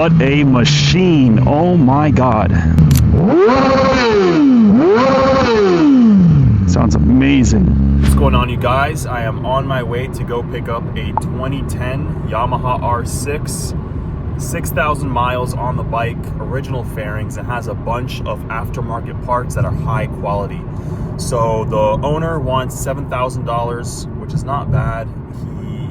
what a machine. Oh my God. Sounds amazing. What's going on, you guys? I am on my way to go pick up a 2010 Yamaha R6. 6,000 miles on the bike, original fairings. It has a bunch of aftermarket parts that are high quality. So the owner wants $7,000, which is not bad. He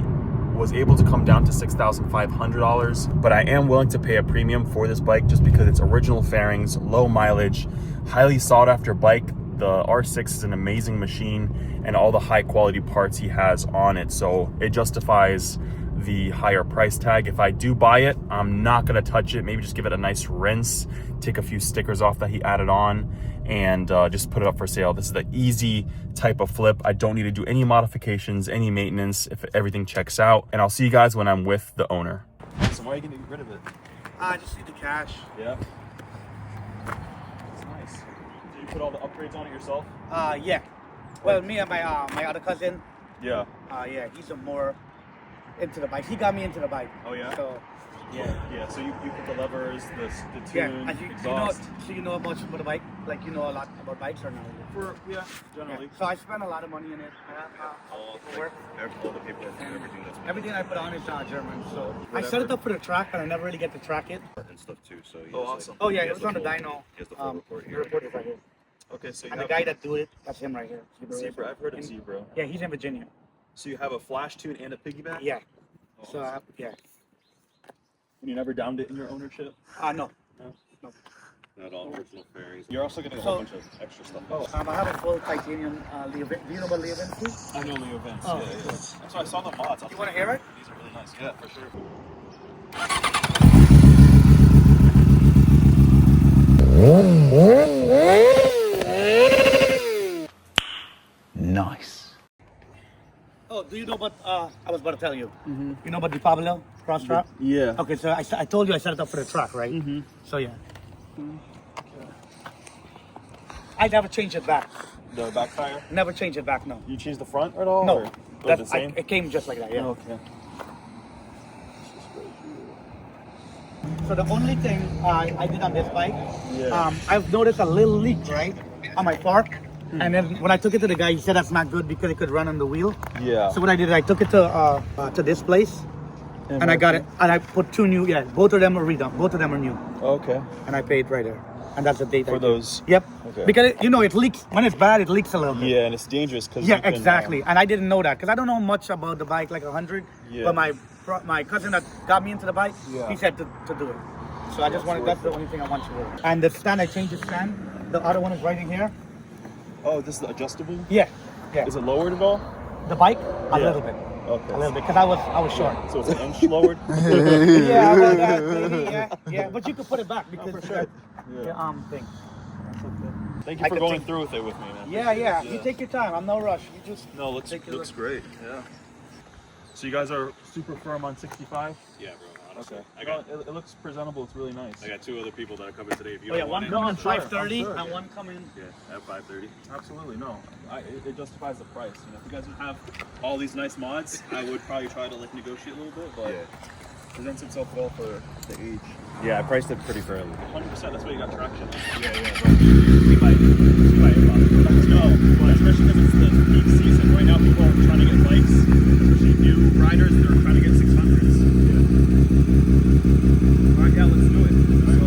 was able to come down to $6,500, but I am willing to pay a premium for this bike just because it's original fairings, low mileage, highly sought after bike. The R6 is an amazing machine and all the high quality parts he has on it. So it justifies the higher price tag. If I do buy it, I'm not gonna touch it. Maybe just give it a nice rinse, take a few stickers off that he added on, and just put it up for sale. This is the easy type of flip. I don't need to do any modifications, any maintenance, if everything checks out. And I'll see you guys when I'm with the owner. So why are you gonna get rid of it? I just need the cash. Yeah. It's nice. Did you put all the upgrades on it yourself? Yeah. Well, me and my other cousin. Yeah. Yeah, he's a more into the bike. He got me into the bike. Oh yeah. So yeah. Yeah. So you put the levers, the tune, yeah. And exhaust. You know much about the bike? Like you know a lot about bikes or not? Yeah, generally. Yeah. So I spent a lot of money in it. All the paperwork and everything. Everything I put on is German. So I set it up for the track, but I never really get to track it. And stuff too. So awesome. Oh yeah, it was on the dyno. He has the full report The here. report is right here. Okay, so you And the have guy that do it, that's him right here. Zebra. I've heard of Zebra. Yeah, he's in Virginia. So you have a flash tune and a piggyback? Yeah. Oh, So awesome. yeah. And you never downed it in your ownership? No. Not all original fairings. You're also getting a So- whole bunch of extra stuff. Oh, I have a full titanium Leo. Do you know what Leo Vinci? I know Leo Vince. Oh. Yeah. That's why I saw the mods. You want to hear it? These are really nice. Yeah, for sure. Nice. Oh, do you know what I was about to tell you? You know about the Pablo cross trap? Yeah. Okay, so I told you I set it up for the track, right? So yeah. I never changed it back. The backfire? Never changed it back, no. You changed the front at all? No, Or was it the same? it came just like that, yeah. Okay. So the only thing I did on this bike, Yeah. I've noticed a little leak, right, on my fork. And then when I took it to the guy, he said that's not good because it could run on the wheel. Yeah. So what I did, I took it to this place, and I got it, and I put two new. Yeah, both of them are redone. Both of them are new, Okay. and I paid right there, and that's the date. For those? Yep. Okay. Because it leaks when it's bad. It leaks a little bit. Yeah, and it's dangerous because Yeah, exactly. And I didn't know that because I don't know much about the bike, like 100. Yeah. But my cousin that got me into the bike, Yeah. he said to do it. So I just wanted. That's the only thing I want you to do. And the stand, I changed the stand. The other one is right in here. Oh, this is the adjustable? Yeah. Yeah. Is it lowered at all? The bike a Yeah. little bit. Okay. A little bit because I was short. So it's an inch lowered? Yeah, about that, maybe, yeah. But you could put it back because for sure. the thing. Thank you I for could going take- through with it with me, man. Yeah. You take your time. I'm no rush. You just No, looks great. Yeah. So you guys are super firm on 65? Yeah, bro. Honestly, Okay. I got It looks presentable. It's really nice. I got two other people that are coming today. If you Oh yeah, don't one want it, coming I'm at sure, 5:30 I'm sure. and one coming. yeah, at 5:30. Absolutely, no. It justifies the price. You know, if you guys would have all these nice mods, I would probably try to like negotiate a little bit, but it presents itself well for the age. Yeah, I priced it pretty fairly. 100%. That's why you got traction. Yeah, We might no, but especially because it's the peak season right now. People are trying to get bikes, especially new riders that are trying to get 600s. All right, yeah, let's do it. So,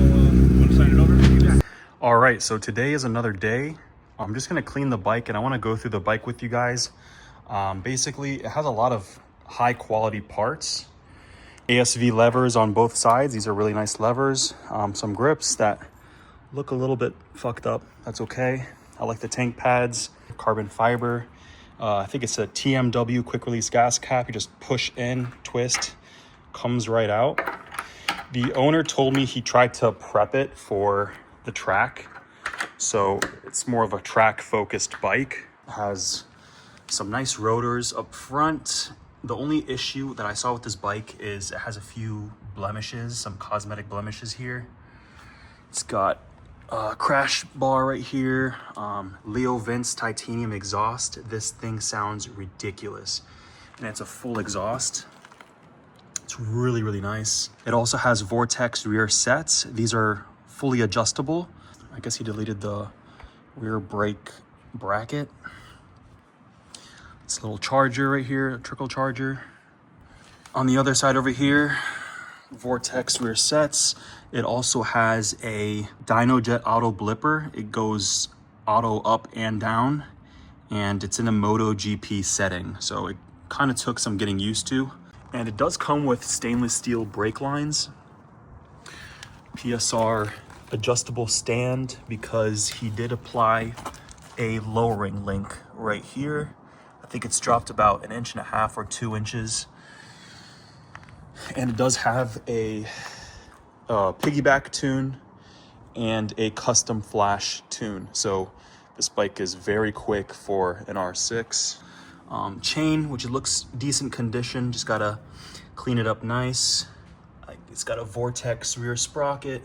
want to sign it over? Yeah. All right, so today is another day. I'm just gonna clean the bike, and I want to go through the bike with you guys. Basically, it has a lot of high quality parts. ASV levers on both sides. These are really nice levers. Some grips that look a little bit fucked up. That's okay. I like the tank pads, carbon fiber. I think it's a TMW quick release gas cap. You just push in, twist, comes right out. The owner told me he tried to prep it for the track. So it's more of a track focused bike. It has some nice rotors up front. The only issue that I saw with this bike is it has a few blemishes, some cosmetic blemishes here. It's got a crash bar right here, Leo Vince titanium exhaust. This thing sounds ridiculous. And it's a full exhaust. It's looks really, really nice. It also has Vortex rear sets. These are fully adjustable. I guess he deleted the rear brake bracket. This little charger right here, a trickle charger. On the other side over here, Vortex rear sets. It also has a DynoJet auto blipper. It goes auto up and down, and it's in a MotoGP setting. So it kind of took some getting used to. And it does come with stainless steel brake lines. PSR adjustable stand, because he did apply a lowering link right here. I think it's dropped about 1.5 inches or 2 inches. And it does have a piggyback tune and a custom flash tune. So this bike is very quick for an R6. Chain, which it looks decent condition, just gotta clean it up nice. It's got a Vortex rear sprocket,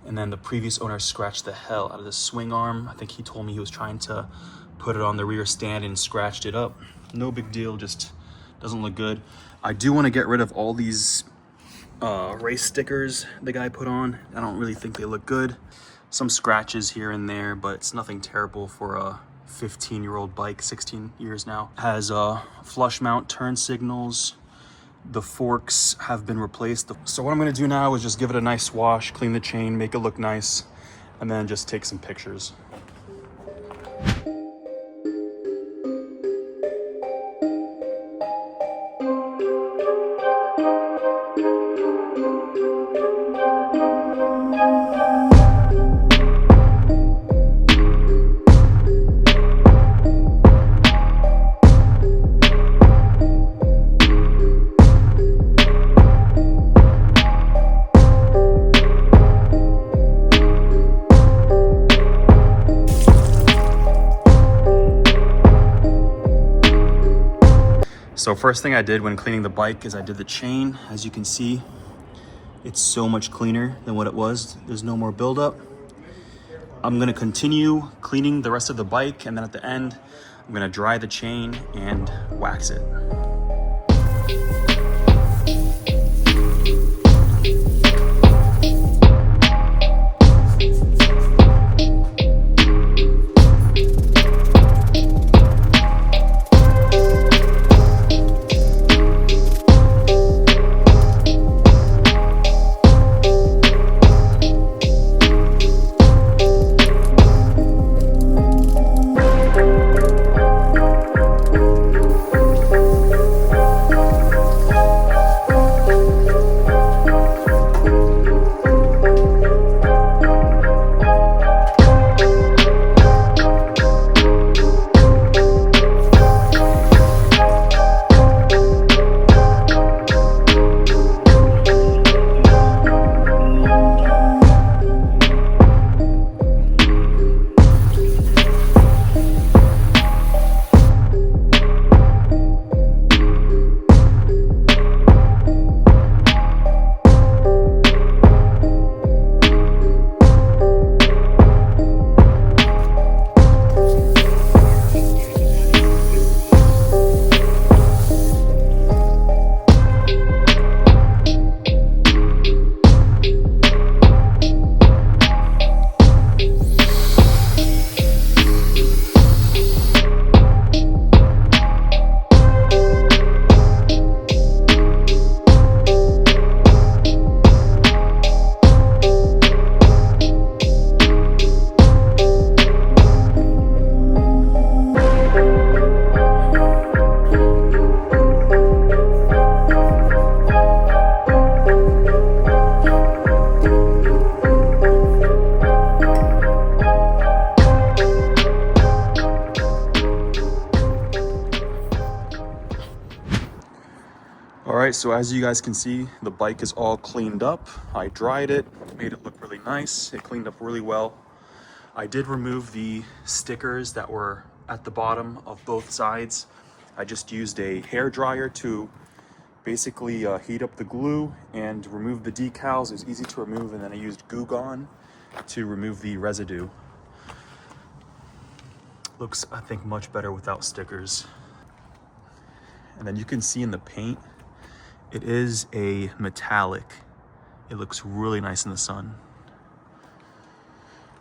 and then the previous owner scratched the hell out of the swing arm. I think he told me he was trying to put it on the rear stand and scratched it up. No big deal, just doesn't look good. I do want to get rid of all these race stickers the guy put on. I don't really think they look good. Some scratches here and there, but it's nothing terrible for a 15-year-old bike, 16 years now. Has flush mount turn signals. The forks have been replaced. So what I'm gonna do now is just give it a nice wash, clean the chain, make it look nice, and then just take some pictures. So first thing I did when cleaning the bike is I did the chain. As you can see, it's so much cleaner than what it was. There's no more buildup. I'm gonna continue cleaning the rest of the bike, and then at the end, I'm gonna dry the chain and wax it. All right, so as you guys can see, the bike is all cleaned up. I dried it, made it look really nice. It cleaned up really well. I did remove the stickers that were at the bottom of both sides. I just used a hair dryer to basically heat up the glue and remove the decals. It was easy to remove, and then I used Goo Gone to remove the residue. Looks, I think, much better without stickers. And then you can see in the paint, It is a metallic. It looks really nice in the sun.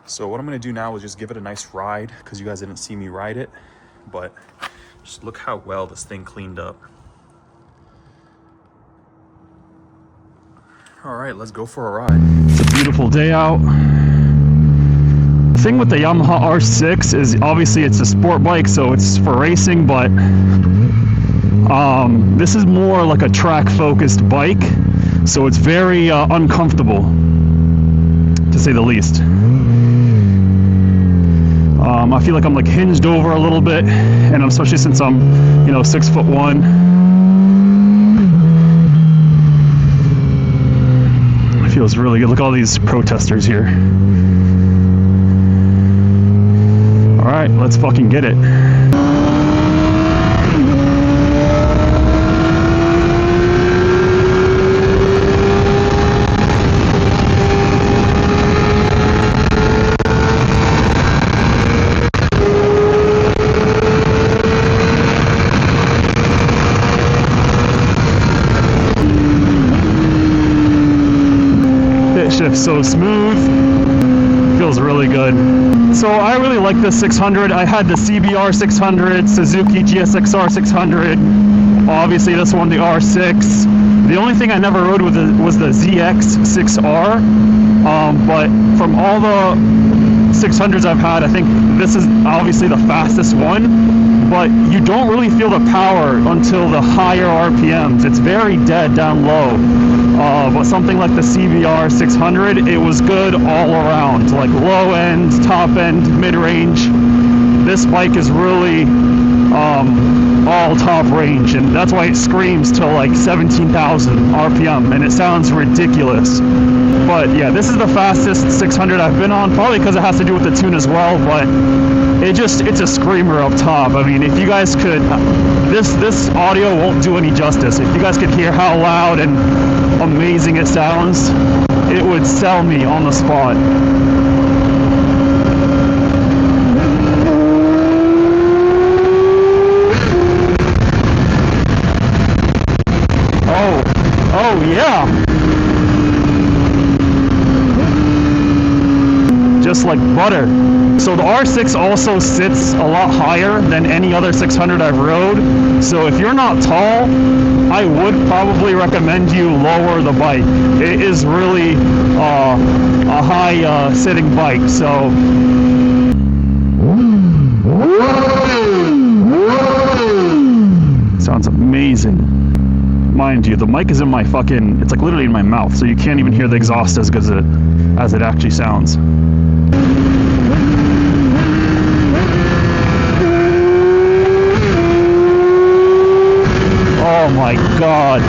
So what I'm gonna do now is just give it a nice ride, because you guys didn't see me ride it, but just look how well this thing cleaned up. All right, let's go for a ride. It's a beautiful day out. The thing with the Yamaha R6 is obviously it's a sport bike, so it's for racing, but this is more like a track focused bike, so it's very uncomfortable, to say the least. I feel like I'm like hinged over a little bit, and especially since I'm, 6'1". It feels really good. Look at all these protesters here. All right, let's fucking get it. Shift so smooth, feels really good. So I really like this 600. I had the CBR 600, Suzuki GSXR 600, obviously this one, the R6. The only thing I never rode with was the ZX6R, but from all the 600s I've had, I think this is obviously the fastest one, but you don't really feel the power until the higher RPMs. It's very dead down low. But something like the CBR 600, it was good all around, like low end, top end, mid range. This bike is really all top range, and that's why it screams to like 17,000 RPM, and it sounds ridiculous. But yeah, this is the fastest 600 I've been on, probably because it has to do with the tune as well, but it's a screamer up top. I mean, if you guys could, this audio won't do any justice. If you guys could hear how loud and amazing it sounds, it would sell me on the spot. Oh yeah, just like butter. So the R6 also sits a lot higher than any other 600 I've rode. So if you're not tall, I would probably recommend you lower the bike. It is really a high sitting bike. So sounds amazing. Mind you, the mic is in my fucking, it's like literally in my mouth, so you can't even hear the exhaust as good as it actually sounds. Oh my god,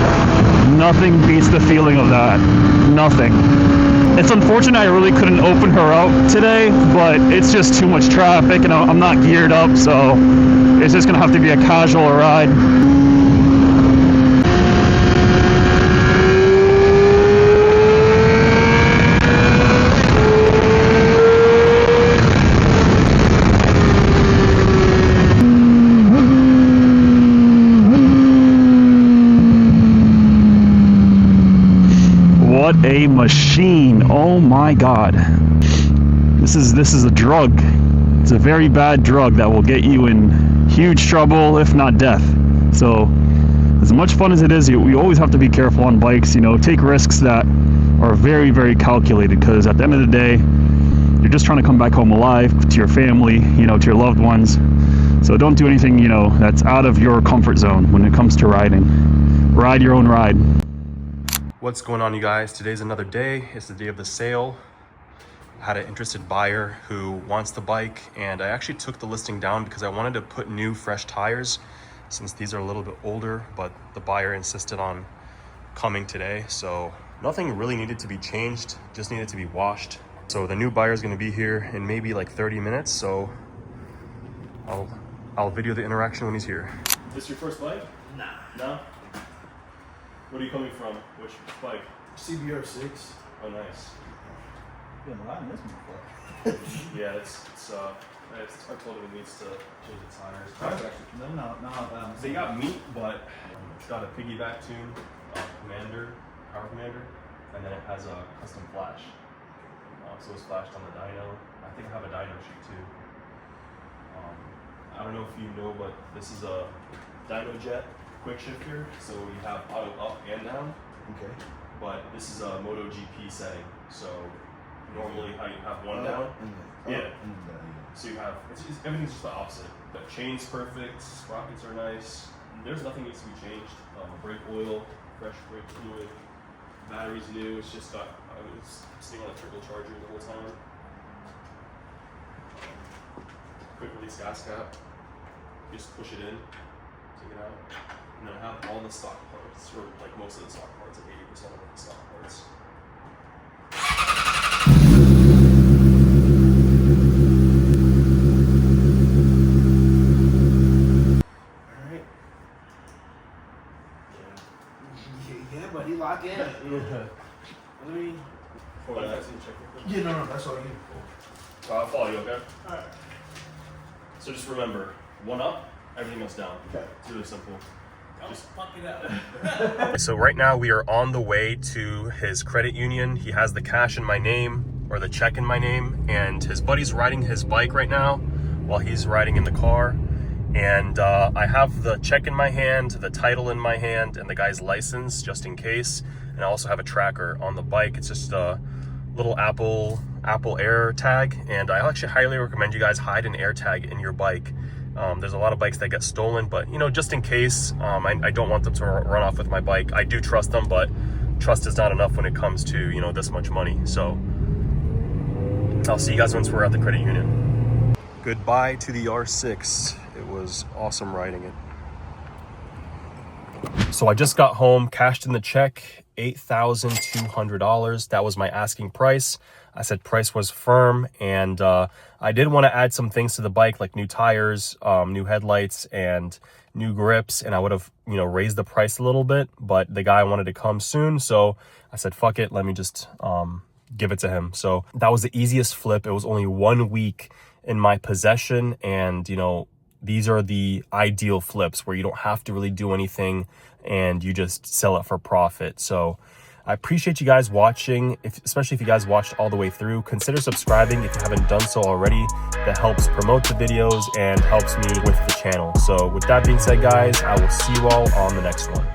nothing beats the feeling of that. Nothing. It's unfortunate I really couldn't open her up today, but it's just too much traffic and I'm not geared up, so it's just gonna have to be a casual ride. What a machine. Oh my god. This is a drug. It's a very bad drug that will get you in huge trouble, if not death. So as much fun as it is, we always have to be careful on bikes, take risks that are very, very calculated, because at the end of the day, you're just trying to come back home alive to your family, to your loved ones. So don't do anything, that's out of your comfort zone when it comes to riding. Ride your own ride. What's going on, you guys? Today's another day. It's the day of the sale. I had an interested buyer who wants the bike, and I actually took the listing down because I wanted to put new fresh tires since these are a little bit older, but the buyer insisted on coming today. So nothing really needed to be changed, just needed to be washed. So the new buyer is going to be here in maybe like 30 minutes. So I'll video the interaction when he's here. This your first bike? Nah. No? What are you coming from? Which bike? CBR 6. Oh, nice. Been riding this before. Yeah, I told him it needs to change the tires. No. They got meat, but it's got a piggyback tune. power commander, and then it has a custom flash. So it's flashed on the dyno. I think I have a dyno sheet too. I don't know if you know, but this is a dyno jet quick shifter, so you have auto up and down. Okay. But this is a MotoGP setting, so normally how you have one down. Yeah. So you have everything's just the opposite. The chain's perfect, sprockets are nice. There's nothing needs to be changed. Brake oil, fresh brake fluid, battery's new. It's just got it's sitting on a turbocharger the whole time. Quick release gas cap. You just push it in, take it out, and then I have all the stock parts, or like most of the stock parts, like 80% of the stock parts. Yeah, buddy, lock in. Let me. Yeah, no, that's all you need. I'll follow you, okay? Alright. So just remember, one up, everything else down. Okay. It's really simple. Just fuck it up. So right now we are on the way to his credit union. He has the cash in my name, or the check in my name, and his buddy's riding his bike right now while he's riding in the car. And I have the check in my hand, the title in my hand, and the guy's license just in case. And I also have a tracker on the bike. It's just a little Apple Air tag, and I actually highly recommend you guys hide an Air tag in your bike. There's a lot of bikes that get stolen, but you know, just in case, I don't want them to run off with my bike. I do trust them, but trust is not enough when it comes to, you know, this much money. So I'll see you guys once we're at the credit union. Goodbye to the R6. It was awesome riding it. So I just got home, cashed in the check, $8,200. That was my asking price. I said price was firm, and I did want to add some things to the bike, like new tires, new headlights, and new grips, and I would have, you know, raised the price a little bit, but the guy wanted to come soon, so I said, fuck it, let me just give it to him. So that was the easiest flip. It was only 1 week in my possession, and, you know, these are the ideal flips where you don't have to really do anything and you just sell it for profit. So I appreciate you guys watching, especially if you guys watched all the way through. Consider subscribing if you haven't done so already. That helps promote the videos and helps me with the channel. So with that being said, guys, I will see you all on the next one.